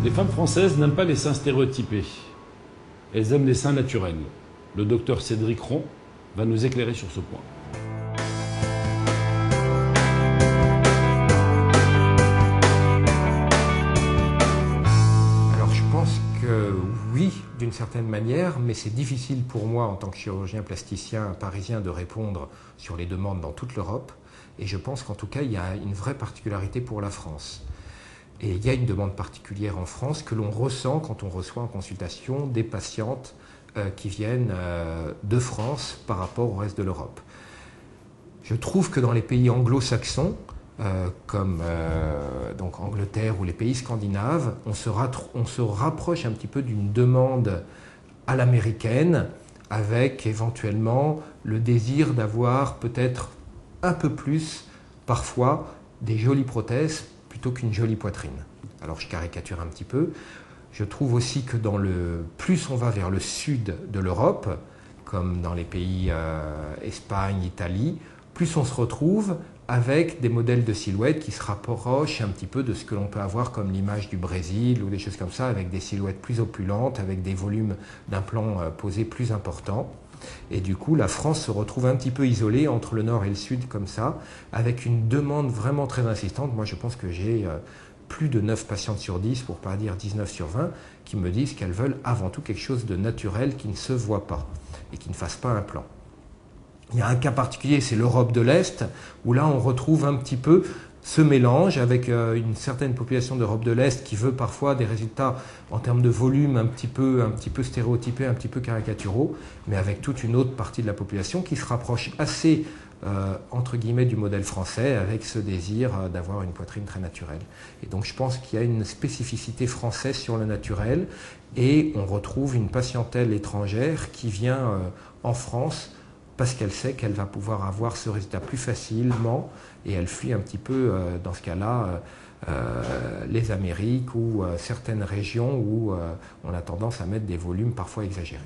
Les femmes françaises n'aiment pas les seins stéréotypés. Elles aiment les seins naturels. Le docteur Cédric Ron va nous éclairer sur ce point. Alors je pense que oui, d'une certaine manière, mais c'est difficile pour moi en tant que chirurgien plasticien parisien de répondre sur les demandes dans toute l'Europe. Et je pense qu'en tout cas, il y a une vraie particularité pour la France. Et il y a une demande particulière en France que l'on ressent quand on reçoit en consultation des patientes qui viennent de France par rapport au reste de l'Europe. Je trouve que dans les pays anglo-saxons, comme donc Angleterre ou les pays scandinaves, on se rapproche un petit peu d'une demande à l'américaine, avec éventuellement le désir d'avoir peut-être un peu plus, parfois, des jolies prothèses plutôt qu'une jolie poitrine. Alors je caricature un petit peu. Je trouve aussi que plus on va vers le sud de l'Europe, comme dans les pays Espagne, Italie, plus on se retrouve avec des modèles de silhouettes qui se rapprochent un petit peu de ce que l'on peut avoir comme l'image du Brésil ou des choses comme ça, avec des silhouettes plus opulentes, avec des volumes d'implants posés plus importants. Et du coup, la France se retrouve un petit peu isolée entre le nord et le sud comme ça, avec une demande vraiment très insistante. Moi, je pense que j'ai plus de 9 patientes sur 10, pour ne pas dire 19 sur 20, qui me disent qu'elles veulent avant tout quelque chose de naturel qui ne se voit pas et qui ne fasse pas un plan. Il y a un cas particulier, c'est l'Europe de l'Est, où là on retrouve un petit peu ce mélange avec une certaine population d'Europe de l'Est qui veut parfois des résultats en termes de volume un petit peu stéréotypés, un petit peu caricaturaux, mais avec toute une autre partie de la population qui se rapproche assez entre guillemets du modèle français, avec ce désir d'avoir une poitrine très naturelle. Et donc je pense qu'il y a une spécificité française sur le naturel, et on retrouve une patientèle étrangère qui vient en France parce qu'elle sait qu'elle va pouvoir avoir ce résultat plus facilement, et elle fuit un petit peu, dans ce cas-là, les Amériques ou certaines régions où on a tendance à mettre des volumes parfois exagérés.